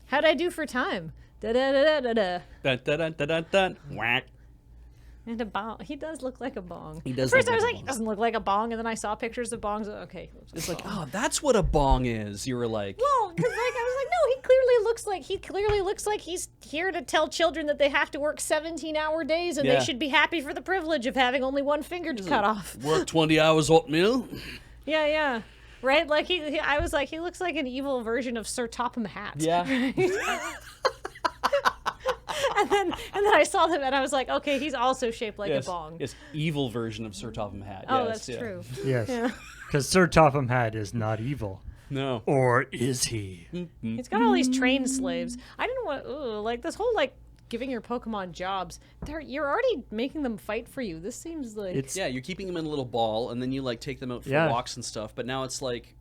How'd I do for time? Da da da da da. Dun, dun, dun, dun, dun, dun. Whack. And a bong. He does look like a bong. He does At first look I was like a like, he bong. doesn't look like a bong, and then I saw pictures of bongs. Okay. He looks It's like like, a bong. oh, that's what a bong is. You were like, Well, because I was like, no, he clearly looks like he's here to tell children that they have to work 17-hour days and Yeah. they should be happy for the privilege of having only one finger to cut off. work 20 hours oatmeal. Yeah. Right? Like I was like, he looks like an evil version of Sir Topham Hatt. Yeah. and then I saw them and I was like, okay, he's also shaped like a bong. Yes, evil version of Sir Topham Hatt. Oh, Yes, that's true. Yes. Yeah. Because Sir Topham Hatt is not evil. No. Or is he? He's got all these trained slaves. I didn't want like this whole like giving your Pokemon jobs. You're already making them fight for you. This seems like Yeah, you're keeping them in a little ball, and then you like take them out for walks and stuff. But now it's like,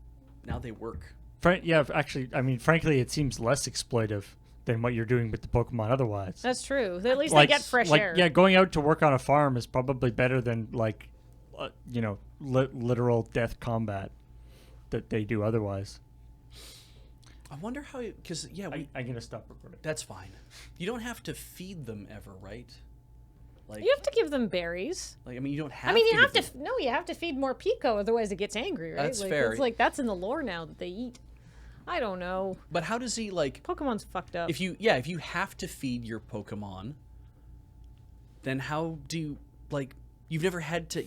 now they work. Actually, I mean, frankly, it seems less exploitive than what you're doing with the Pokemon otherwise. That's true. At least Like- they get fresh like, air. Yeah, going out to work on a farm is probably better than literal death combat that they do otherwise. I wonder how, because I'm gonna stop recording. that's fine. You don't have to feed them ever, right? Like, You have to give them berries. I mean, you don't have. I mean, you to have give to. them- No, you have to feed more Pico, otherwise it gets angry, right? That's like, fair. It's like that's in the lore now that they eat. I don't know. But how does he like? Pokemon's fucked up. If you have to feed your Pokemon, then how do you like? You never had to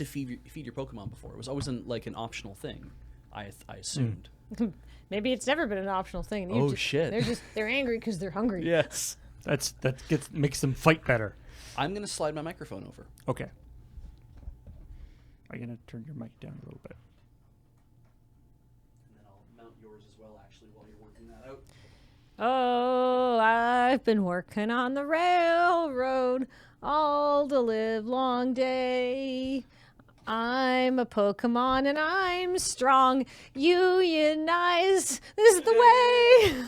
feed your Pokemon before. It was always an optional thing. I assumed. Maybe it's never been an optional thing. You Oh, just- shit. They're angry because they're hungry. Yes. Makes them fight better. I'm gonna slide my microphone over. Okay. I'm gonna turn your mic down a little bit. And then I'll mount yours as well, actually, while you're working that out. Oh, I've been working on the railroad all the live long day. I'm a Pokemon and I'm strong. Unionize. This is the way.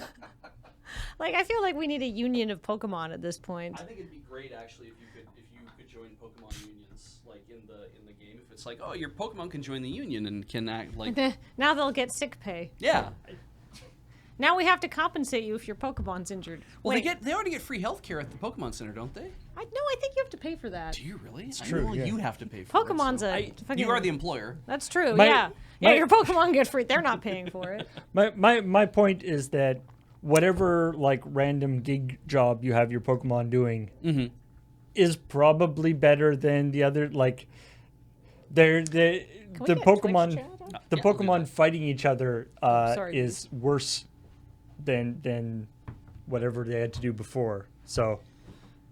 Like, I feel like we need a union of Pokemon at this point. I think it'd be great actually if you could join Pokemon unions like in the game. If it's like, oh, your Pokemon can join the union and can act like Now they'll get sick pay. yeah. Now we have to compensate you if your Pokemon's injured. Well, Wait, they already get free healthcare at the Pokemon Center, don't they? I think you have to pay for that. Do you really? It's true, Well, yeah. you have to pay for Pokemon's it. a You are the employer. That's true. My- yeah. my- Your Pokemon get free. They're not paying for it. My point is that whatever like random gig job you have your Pokemon doing is probably better than the other like the we get Pokemon Twitch chat? the Yeah, we'll do Pokemon that. fighting each other sorry, is worse than whatever they had to do before. So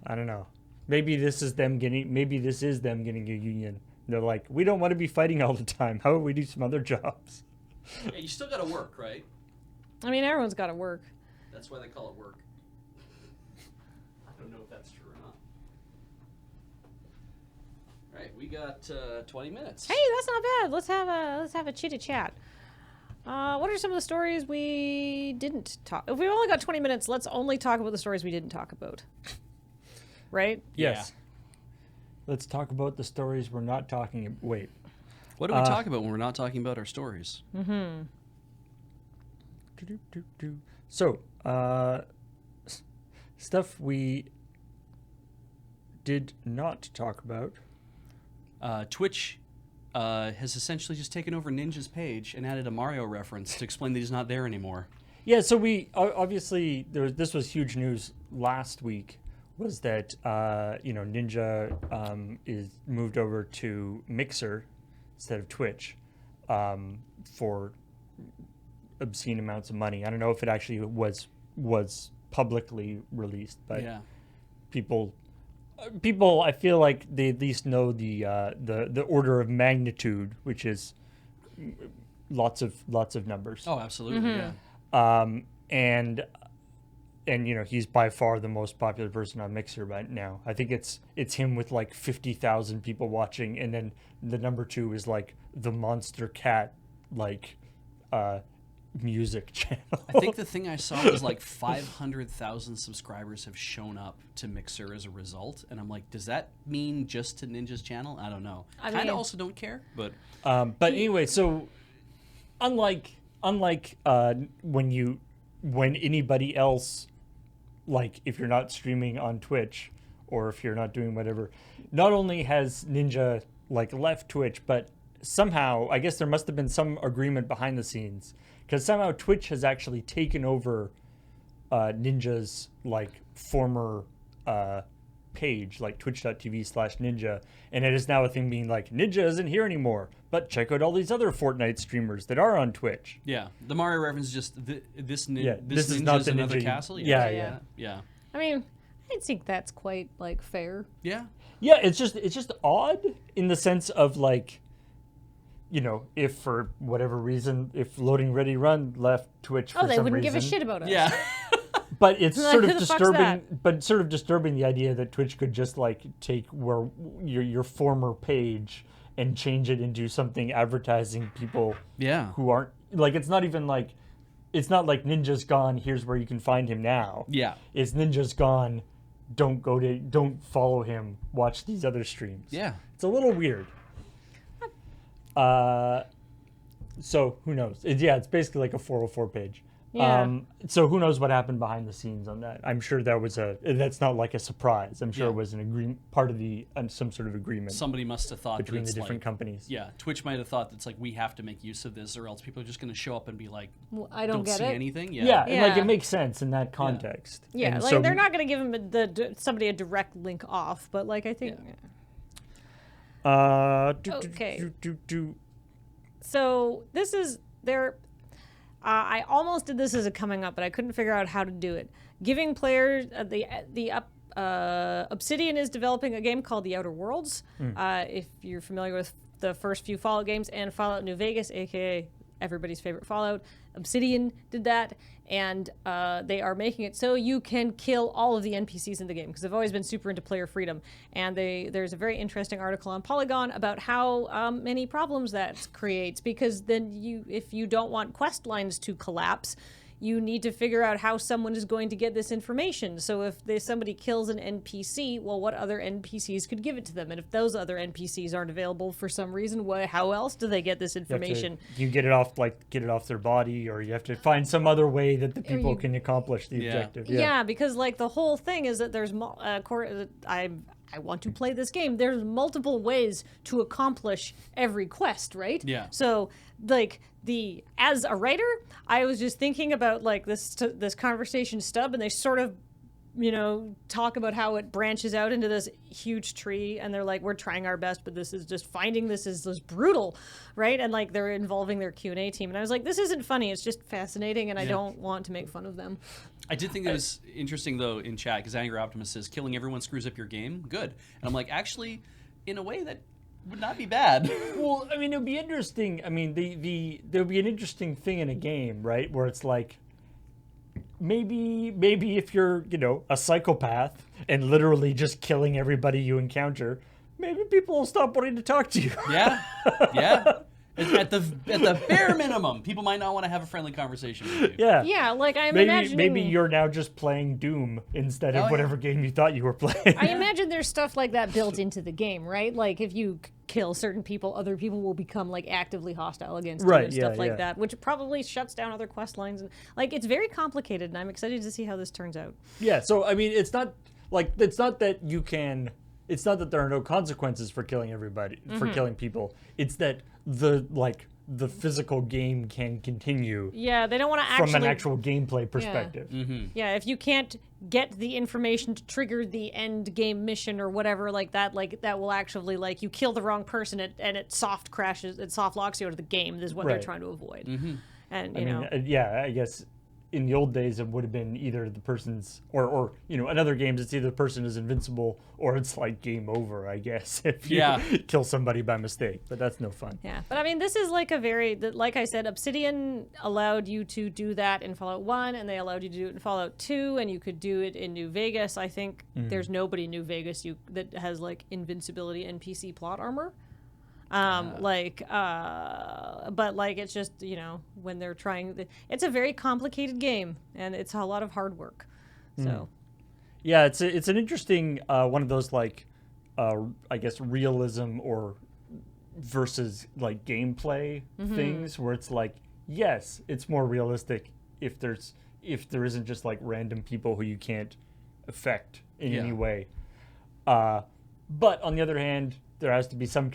I don't know. Maybe this is them getting a union. They're like, we don't want to be fighting all the time. How about we do some other jobs? Yeah, you still got to work, right? I mean, everyone's got to work. That's why they call it work. I don't know if that's true or not. All right, we got 20 minutes. Hey, that's not bad. Let's have a chitty chat. What are some of the stories we didn't talk? If we've only got 20 minutes, let's only talk about the stories we didn't talk about. Right? Yes. Let's talk about the stories we're not talking. Wait. What do we talk about when we're not talking about our stories? So, stuff we did not talk about. Twitch has essentially just taken over Ninja's page and added a Mario reference to explain that he's not there anymore. Yeah, so we obviously this was huge news last week. Was that Ninja is moved over to Mixer instead of Twitch for obscene amounts of money. I don't know if it actually was publicly released, but Yeah. people I feel like they at least know the order of magnitude, which is lots of numbers. Oh, absolutely. Yeah. And he's by far the most popular person on Mixer right now. I think it's him with like 50,000 people watching, and then the number 2 is like the Monster Cat music channel. I think the thing I saw was like 500,000 subscribers have shown up to Mixer as a result, and I'm like, does that mean just to Ninja's channel? I don't know. I Kind mean- of also don't care, but But anyway, so unlike when you when anybody else, like if you're not streaming on Twitch or if you're not doing whatever, not only has Ninja like left Twitch, but somehow I guess there must have been some agreement behind the scenes because somehow Twitch has actually taken over Ninja's like former page, like twitch.tv/Ninja, and it is now a thing being like Ninja isn't here anymore, but check out all these other Fortnite streamers that are on Twitch. Yeah, the Mario reference is just this this is Ninja's not the another Ninja. castle. Yeah. I mean, I think that's quite like fair. Yeah. Yeah, it's just odd in the sense of like, you know, if for whatever reason, if Loading Ready Run left Twitch for Oh, they some wouldn't give a reason, shit about us. Yeah. but it's Like, sort who of the fuck's disturbing. that? But sort of disturbing the idea that Twitch could just like take where your former page and change it into something advertising people Yeah. who aren't like. It's not even like, it's not like Ninja's gone. Here's where you can find him now. Yeah. It's Ninja's gone. Don't follow him. Watch these other streams. Yeah. It's a little weird. So who knows? It's basically like a 404 page. Yeah. So who knows what happened behind the scenes on that? I'm sure that's not like a surprise. I'm sure Yeah. it was an agreement, part of the some sort of agreement Somebody must have thought between that the it's different like, companies. Yeah, Twitch might have thought that it's like we have to make use of this, or else people are just going to show up and be like, Well, I don't get see it. anything. Yeah, and like Yeah. it makes sense in that context. Yeah, And like so they're not going to give him somebody a direct link off, but like I think. Okay. So this is their. I almost did this as a coming up, but I couldn't figure out how to do it. Giving players Obsidian is developing a game called The Outer Worlds. If you're familiar with the first few Fallout games and Fallout New Vegas, aka everybody's favorite Fallout, Obsidian did that, and they are making it so you can kill all of the NPCs in the game because they've always been super into player freedom. And there's a very interesting article on Polygon about how many problems that creates, because then if you don't want quest lines to collapse, you need to figure out how someone is going to get this information. So if somebody kills an NPC, well, what other NPCs could give it to them? And if those other NPCs aren't available for some reason, how else do they get this information? You get it off their body, or you have to find some other way that the people can accomplish the objective. Yeah, because like the whole thing is that there's I want to play this game. There's multiple ways to accomplish every quest, right? Yeah. So like as a writer, I was just thinking about like this conversation stub, and they sort of, talk about how it branches out into this huge tree, and they're like, we're trying our best, but this is just finding this is brutal, right? And like they're involving their Q&A team, and I was like, this isn't funny, it's just fascinating, and I don't want to make fun of them. I did think it was interesting though in chat because Angry Optimist says killing everyone screws up your game. Good, and I'm like, actually, in a way that would not be bad. Well, I mean, it would be interesting. I mean, there would be an interesting thing in a game, right, where it's like, maybe if you're, a psychopath and literally just killing everybody you encounter, maybe people will stop wanting to talk to you. Yeah. At the bare minimum, people might not want to have a friendly conversation with you. Yeah, like I'm imagining. Maybe you're now just playing Doom instead of whatever game you thought you were playing. I imagine there's stuff like that built into the game, right? Like if you kill certain people, other people will become like actively hostile against you and stuff like that, which probably shuts down other quest lines. And like it's very complicated, and I'm excited to see how this turns out. Yeah, so I mean, it's not that you can. It's not that there are no consequences for killing everybody, for killing people. It's that the physical game can continue. Yeah, they don't want to actually from an actual gameplay perspective. Yeah, if you can't get the information to trigger the end game mission or whatever like that will actually like you kill the wrong person and it soft locks you out of the game. This is what they're trying to avoid. And I guess in the old days it would have been either the person's or in other games it's either the person is invincible or it's like game over, I guess, if you kill somebody by mistake, but that's no fun. Yeah, but I mean this is like like I said, Obsidian allowed you to do that in Fallout 1 and they allowed you to do it in Fallout 2, and you could do it in New Vegas. I think there's nobody in New Vegas that has like invincibility NPC plot armor. But like it's just when they're trying, it's a very complicated game and it's a lot of hard work. So yeah, it's an interesting one of those like I guess realism or versus like gameplay things where it's like, yes, it's more realistic if there's if there isn't just like random people who you can't affect in any Yeah. way. But on the other hand, there has to be some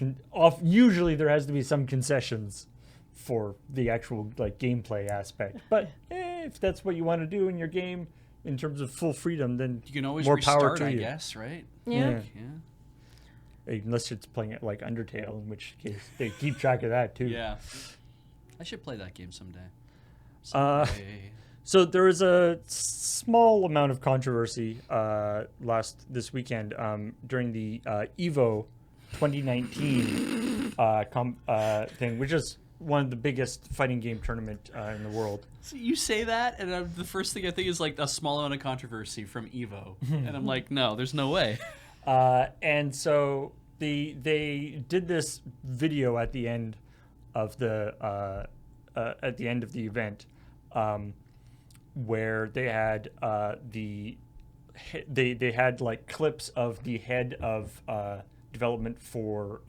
usually there has to be some concessions for the actual like gameplay aspect. But if that's what you want to do in your game in terms of full freedom, then You can always more power restart, to I you. guess, right? Yeah. Yeah. Unless it's playing it like Undertale, in which case they keep track of that too. Yeah. I should play that game someday. Uh, Someday. So there was a small amount of controversy this weekend during the Evo 2019 thing, which is one of the biggest fighting game tournament in the world. So you say that, and the first thing I think is like a small amount of controversy from Evo, and I'm like, no, there's no way. And so they did this video at the end of the event, where they had they had like clips of the head of development for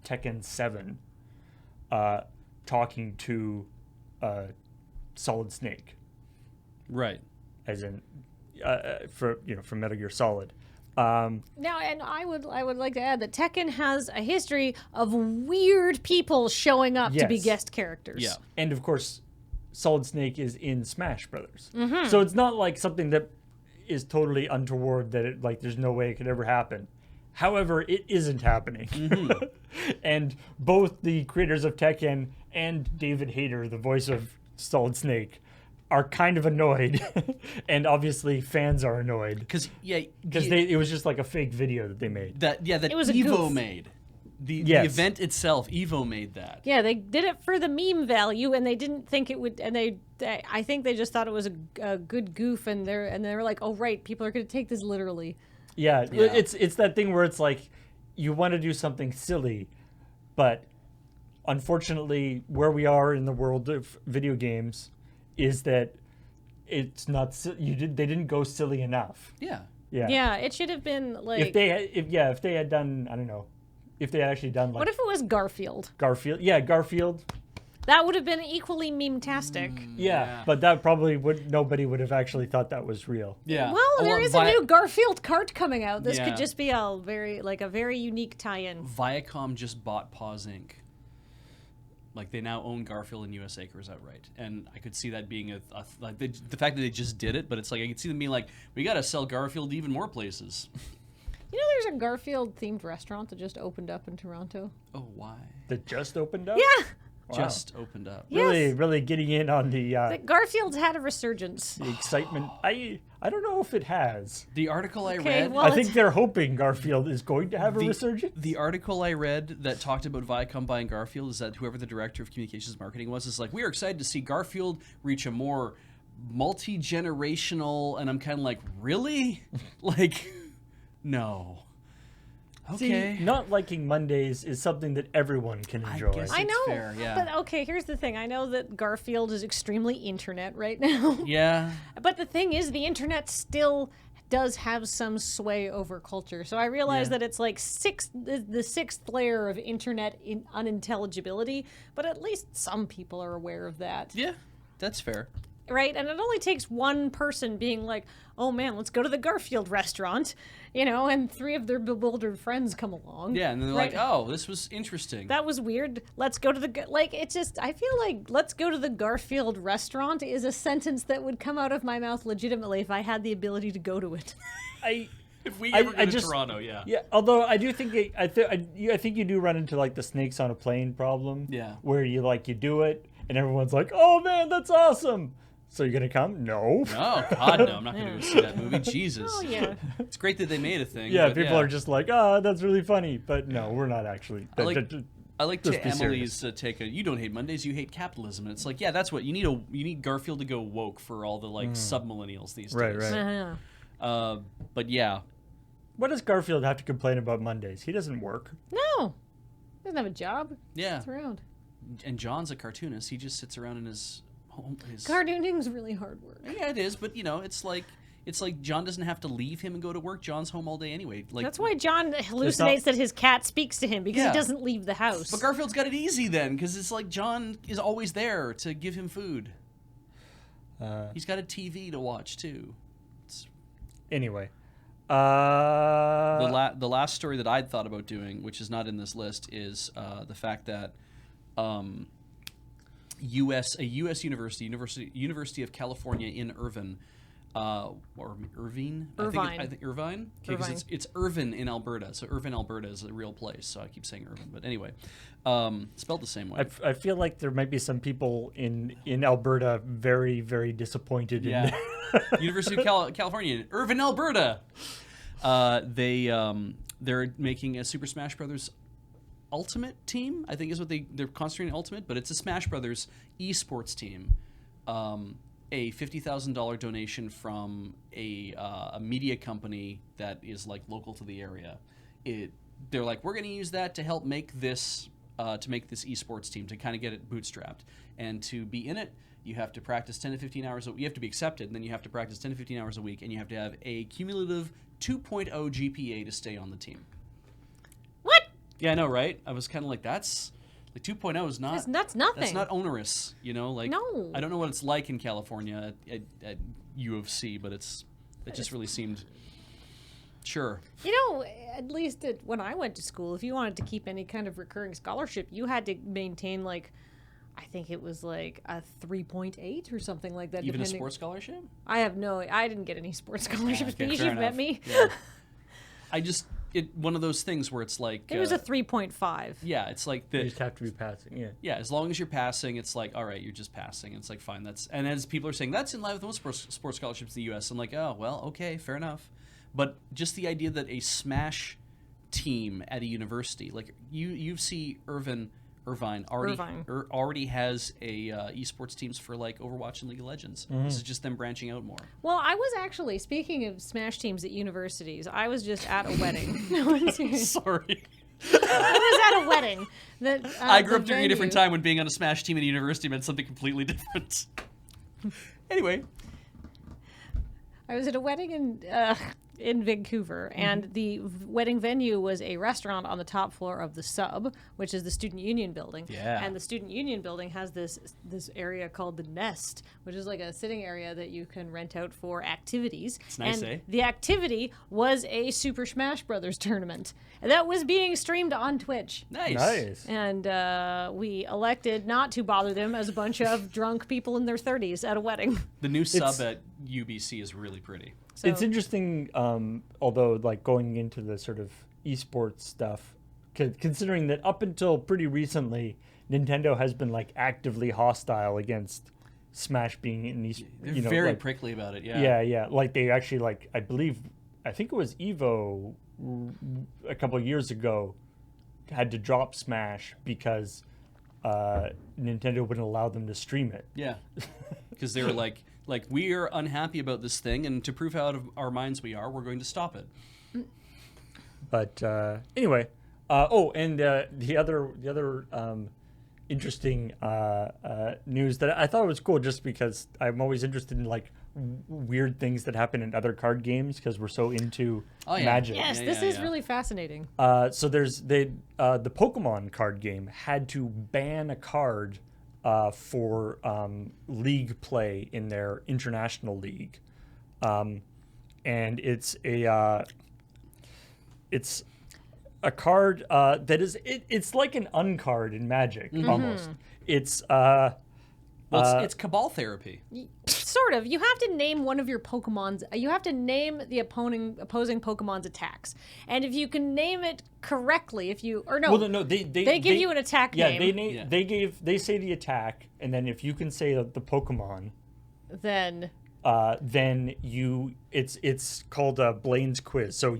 Tekken 7 talking to Solid Snake, Right. as in from Metal Gear Solid. Now, and I would like to add that Tekken has a history of weird people showing up to be Yes. guest characters. Yeah. And of course, Solid Snake is in Smash Brothers, Mm-hmm. so it's not like something that is totally untoward that it like there's no way it could ever happen. However, it isn't happening, Mm-hmm. and both the creators of Tekken and David Hayter, the voice of Solid Snake, are kind of annoyed, and obviously fans are annoyed Because it was just like a fake video that they made. that It was a Evo goof. made. The Yes. event itself, Evo made that. Yeah, they did it for the meme value, and they didn't think it would. And I think they just thought it was a good goof, and they were like, "Oh right, people are going to take this literally." Yeah, Yeah. it's that thing where it's like you want to do something silly, but unfortunately, where we are in the world of video games is that it's not they didn't go silly enough. Yeah. Yeah. Yeah, it should have been like. If they had done, I don't know, if they had actually done like What if it was Garfield? Garfield? Yeah, Garfield. That would have been equally meme-tastic. Yeah, but that probably nobody would have actually thought that was real. Yeah. Well, there is a Vi- new Garfield cart coming out. This Yeah. could just be a very unique tie-in. Viacom just bought Paws Inc. Like they now own Garfield and US Acres outright, and I could see that being like the fact that they just did it. But it's like I could see them being like, we got to sell Garfield to even more places. You know, there's a Garfield-themed restaurant that just opened up in Toronto. Oh, why? That just opened up. Yeah, Wow. Just opened up. Yeah. Really, Yes. really getting in on the Garfield's had a resurgence. excitement. I don't know if it has. The article I Okay, read. well, I think they're hoping Garfield is going to have a the, resurgence. the article I read that talked about Viacom buying Garfield is that whoever the director of communications marketing was is like, we are excited to see Garfield reach a more multi-generational, and I'm kind of like, really? Like, no. Okay. See, not liking Mondays is something that everyone can enjoy. guess I It's know, fair, yeah. but okay, here's the thing. I know that Garfield is extremely internet right now. Yeah. But the thing is, the internet still does have some sway over culture. So I realize Yeah. that it's like the sixth layer of internet unintelligibility, but at least some people are aware of that. Yeah. That's fair. Right? And it only takes one person being like, oh man, let's go to the Garfield restaurant, and three of their bewildered friends come along. Yeah, and then they're Right. like, oh, this was interesting. That was weird. Let's go to it's just, I feel like let's go to the Garfield restaurant is a sentence that would come out of my mouth legitimately if I had the ability to go to it. if we I- ever go I to just- Toronto, yeah. Yeah, although I do think I think you do run into like the snakes on a plane problem. Yeah. Where you do it and everyone's like, "Oh man, that's awesome." So you're gonna come? No. No, God, no. I'm not going to go see that movie. Jesus. Oh, yeah. It's great that they made a thing. Yeah, but people are just like, "Ah, that's really funny," but no, we're not actually. I like Let's to be Emily's take you don't hate Mondays, you hate capitalism. And it's like, yeah, that's what you need Garfield to go woke for all the like sub-millennials these Right, days. right. But yeah. What does Garfield have to complain about Mondays? He doesn't work. No. Doesn't have a job. Yeah. It's around. And John's a cartoonist. He just sits around in his home. Cartooning's really hard work. Yeah, it is, but it's like John doesn't have to leave him and go to work. John's home all day anyway. Like That's why John hallucinates that his cat speaks to him because Yeah. he doesn't leave the house. But Garfield's got it easy then, because it's like John is always there to give him food. He's got a TV to watch too. Anyway. The last story that I'd thought about doing, which is not in this list, is the fact that a U.S. University of California in Irvine, or Irvine? I think Irvine? Okay, because it's Irvine in Alberta. So Irvine, Alberta is a real place. So I keep saying Irvine. But anyway, spelled the same way. I feel like there might be some people in Alberta very, very disappointed in University of California in Irvine, Alberta. They're making a Super Smash Brothers Ultimate team, I think is what they're concentrating on Ultimate, but it's a Smash Brothers esports team. A $50,000 donation from a media company that is like local to the area. They're like, we're going to use that to help make this esports team, to kind of get it bootstrapped. And to be in it, you have to practice 10 to 15 hours. You have to be accepted, and then you have to practice 10 to 15 hours a week, and you have to have a cumulative 2.0 GPA to stay on the team. What? Yeah, I know, right? I was kind of like, that's... Like 2.0 is not... That's nothing. That's not onerous, Like, no. I don't know what it's like in California at U of C, but it just really seemed... Sure. At least when I went to school, if you wanted to keep any kind of recurring scholarship, you had to maintain, like, I think it was like a 3.8 or something like that. Even a sports scholarship? I didn't get any sports scholarships, Okay, but fair you've met enough. me. Yeah. One of those things where it's like... It was a 3.5. Yeah, it's like... You just have to be passing, Yeah, as long as you're passing, it's like, all right, you're just passing. It's like, fine. And as people are saying, that's in line with most sports scholarships in the U.S. I'm like, oh, well, okay, fair enough. But just the idea that a Smash team at a university, like you see Irvine already has a esports teams for like Overwatch and League of Legends. This is just them branching out more. Well, I was actually, speaking of Smash teams at universities, I was just at a wedding. No, I'm serious. Sorry. I was at a wedding. I grew up during a different time when being on a Smash team at a university meant something completely different. Anyway. I was at a wedding in Vancouver, and the wedding venue was a restaurant on the top floor of the Sub, which is the Student Union building. Yeah. And the Student Union building has this area called the Nest, which is like a sitting area that you can rent out for activities. It's nice, and eh? the activity was a Super Smash Brothers tournament. And that was being streamed on Twitch. Nice. And we elected not to bother them as a bunch of drunk people in their 30s at a wedding. The new sub at UBC is really pretty. So, it's interesting, although like going into the sort of esports stuff, considering that up until pretty recently, Nintendo has been like actively hostile against Smash being in these. They're very prickly about it. Yeah. Like they actually I think it was Evo a couple of years ago had to drop Smash because Nintendo wouldn't allow them to stream it. Yeah, because they were like we are unhappy about this thing, and to prove how out of our minds we are, we're going to stop it. But anyway, the other interesting news that I thought was cool, just because I'm always interested in like weird things that happen in other card games because we're so into Magic. Yes, this is really fascinating. So there's the Pokemon card game had to ban a card for league play in their international league, and it's a card that is it's like an uncard in Magic almost. It's it's Cabal therapy. Sort of. You have to name one of your Pokemon's. You have to name the opposing Pokemon's attacks, and if you can name it correctly, they give you an attack name. They say the attack, and then if you can say the Pokemon, then it's called Blaine's Quiz. So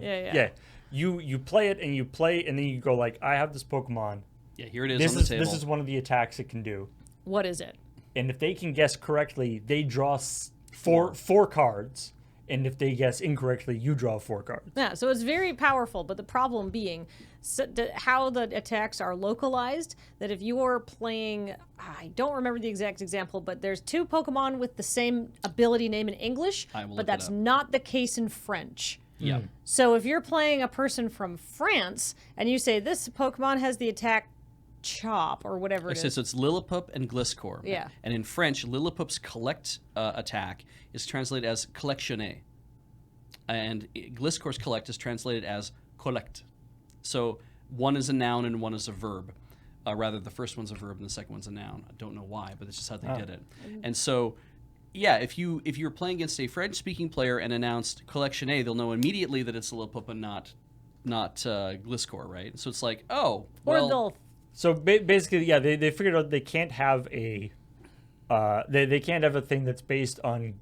you play it and then you go like, I have this Pokemon. Yeah, here it is on the table. This is one of the attacks it can do. What is it? And if they can guess correctly, they draw four cards. And if they guess incorrectly, you draw 4 cards. Yeah, so it's very powerful. But the problem being how the attacks are localized, that if you're playing, I don't remember the exact example, but there's 2 Pokemon with the same ability name in English, but that's not the case in French. Yeah. So if you're playing a person from France and you say this Pokemon has the attack chop or whatever Like it I said, is. so it's Lilliput and Gliscor. Yeah. And in French, Lilliput's collect attack is translated as collectionner. And Gliscor's collect is translated as collect. So one is a noun and one is a verb. Rather, the first one's a verb and the second one's a noun. I don't know why, but that's just how they did it. And so, yeah, if you're playing against a French-speaking player and announced collectionner, they'll know immediately that it's Lilliput and not Gliscor, right? So it's like, oh, well, Or they'll So basically, yeah, they figured out they can't have a they can't have a thing that's based on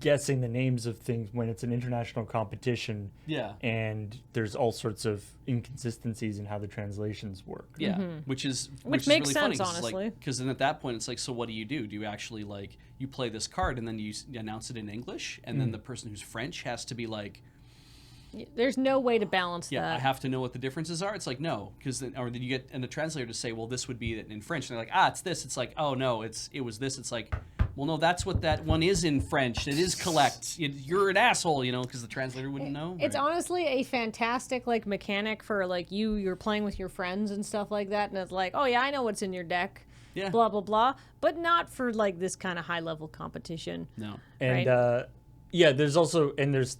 guessing the names of things when it's an international competition. Yeah. And there's all sorts of inconsistencies in how the translations work. Yeah, which is Which really makes funny, sense, honestly. because then at that point it's like, so what do? Do you actually like you play this card and then you announce it in English, and then the person who's French has to be like, there's no way to balance yeah, that. I have to know what the differences are. It's like no, because then you get and the translator to say, well, this would be in French, and they're like, it's this. It's like, oh no, it was this. It's like, well, no, that's what that one is in French. It is collect. You're an asshole, because the translator wouldn't know. It's right? honestly a fantastic like mechanic for like you're playing with your friends and stuff like that, and it's like, oh yeah, I know what's in your deck, Yeah. blah blah blah, but not for like this kind of high level competition. No. And Right. yeah, there's also there's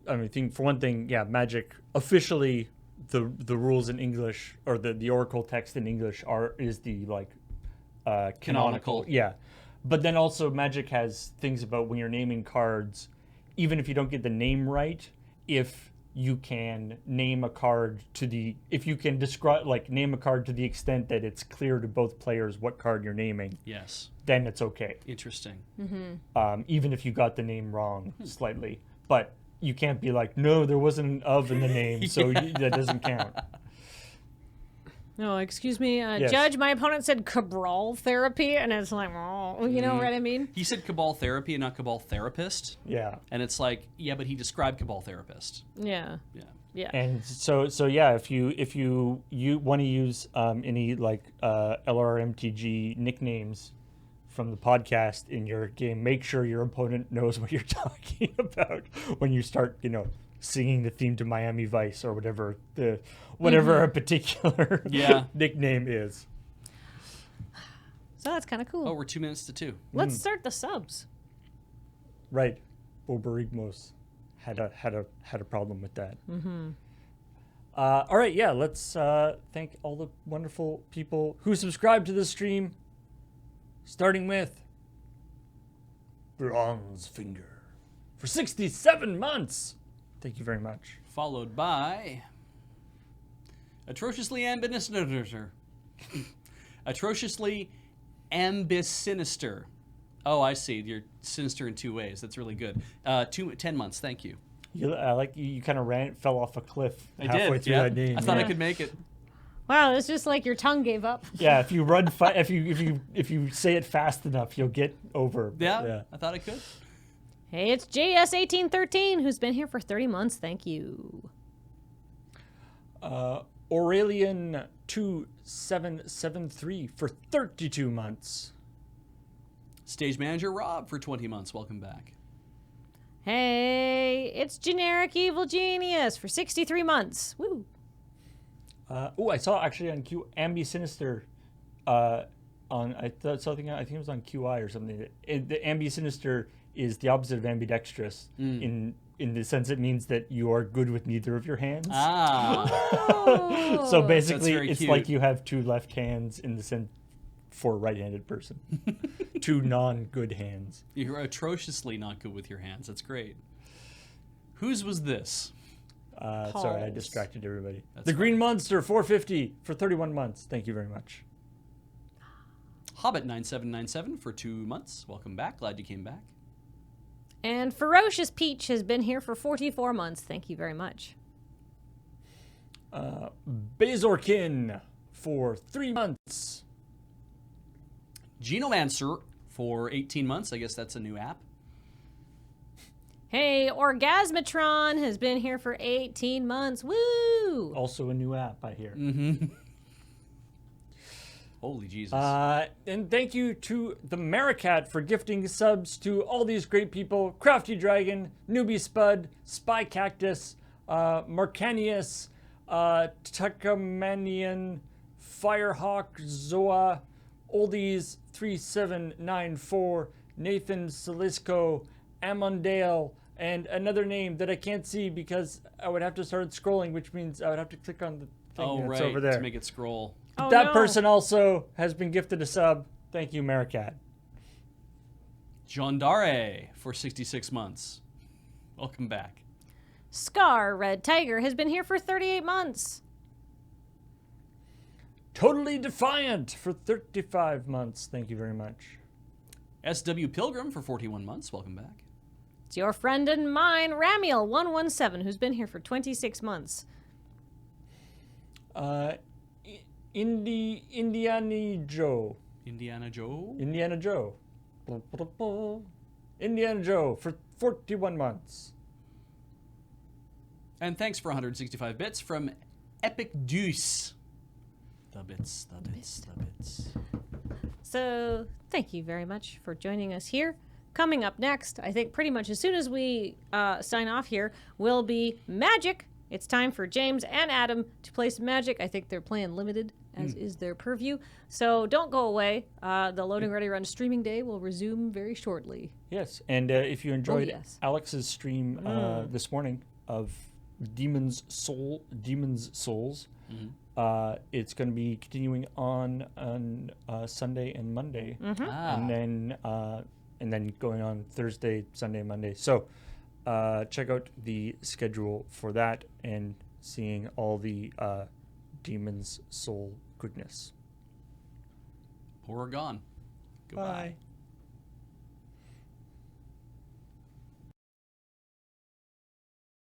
I think for one thing, yeah, Magic officially the rules in English or the Oracle text in English is the like canonical. Yeah. But then also Magic has things about when you're naming cards, even if you don't get the name right, if you can name a card if you can describe name a card to the extent that it's clear to both players what card you're naming, Yes. then it's okay. Interesting. Even if you got the name wrong slightly. But you can't be like, no, there wasn't an of in the name, so that doesn't count. No, excuse me, Yes. Judge. My opponent said Cabral therapy, and it's like, oh, you know what I mean? He said Cabal therapy and not Cabal therapist. Yeah. And it's like, yeah, but he described Cabal therapist. Yeah, Yeah. yeah. And so yeah, if you want to use any LRMTG nicknames from the podcast in your game, make sure your opponent knows what you're talking about when you start, singing the theme to Miami Vice or whatever a particular Yeah. nickname is. So that's kind of cool. Oh, we're 2 minutes to 2. Let's start the subs. Right. Oberigmos had a problem with that. All right, yeah, let's thank all the wonderful people who subscribe to this stream, starting with Bronze Finger for 67 months. Thank you very much. Followed by Atrociously Ambisinister. Atrociously Ambisinister. Oh, I see. You're sinister in 2 ways. That's really good. 10 months. Thank you. You kind of fell off a cliff I halfway did. through Yeah. that name. I thought I yeah. could make it. Wow, it's just like your tongue gave up. Yeah, if you run, if you say it fast enough, you'll get over. Yeah, I thought I could. Hey, it's JS1813 who's been here for 30 months. Thank you. Aurelian 2773 for 32 months. Stage manager Rob for 20 months. Welcome back. Hey, it's Generic Evil Genius for 63 months. Woo. I saw actually on Ambi Sinister I think it was on QI or something. The Ambi Sinister is the opposite of ambidextrous in the sense it means that you are good with neither of your hands. Ah. So basically, very it's cute. like you have two left hands in the sense for a right-handed person. Two non-good hands. You're atrociously not good with your hands. That's great. Whose was this? Sorry, I Paul's. distracted everybody. That's the fine. Green Monster 450 for 31 months. Thank you very much. Hobbit9797 for 2 months. Welcome back. Glad you came back. And Ferocious Peach has been here for 44 months. Thank you very much. Bazorkin for 3 months. Genomancer for 18 months. I guess that's a new app. Hey, Orgasmatron has been here for 18 months. Woo! Also a new app, I hear. Holy Jesus. And thank you to the Maricat for gifting subs to all these great people. Crafty Dragon, Newbie Spud, Spy Cactus, Marcanius, Tuckamanian, Firehawk, Zoa, Oldies 3794, Nathan Salisco, Amondale, and another name that I can't see because I would have to start scrolling, which means I would have to click on the thing that's over there. To make it scroll. Oh, That no. person also has been gifted a sub. Thank you, Maricat. Jandare for 66 months. Welcome back. Scar Red Tiger has been here for 38 months. Totally Defiant for 35 months. Thank you very much. SW Pilgrim for 41 months. Welcome back. It's your friend and mine, Ramiel117, who's been here for 26 months. Indiana Joe. Indiana Joe. Indiana Joe. Indiana Joe for 41 months. And thanks for 165 bits from Epic Deuce. The bits. So, thank you very much for joining us here. Coming up next, I think pretty much as soon as we sign off here, will be Magic. It's time for James and Adam to play some Magic. I think they're playing limited, as is their purview. So don't go away. The Loading Ready Run streaming day will resume very shortly. Yes, and if you enjoyed yes. Alex's stream this morning of Demon's Souls, it's going to be continuing on Sunday and Monday, and then going on Thursday, Sunday, Monday. So check out the schedule for that and seeing all the Demon's Soul goodness. Or gone. Goodbye. Bye.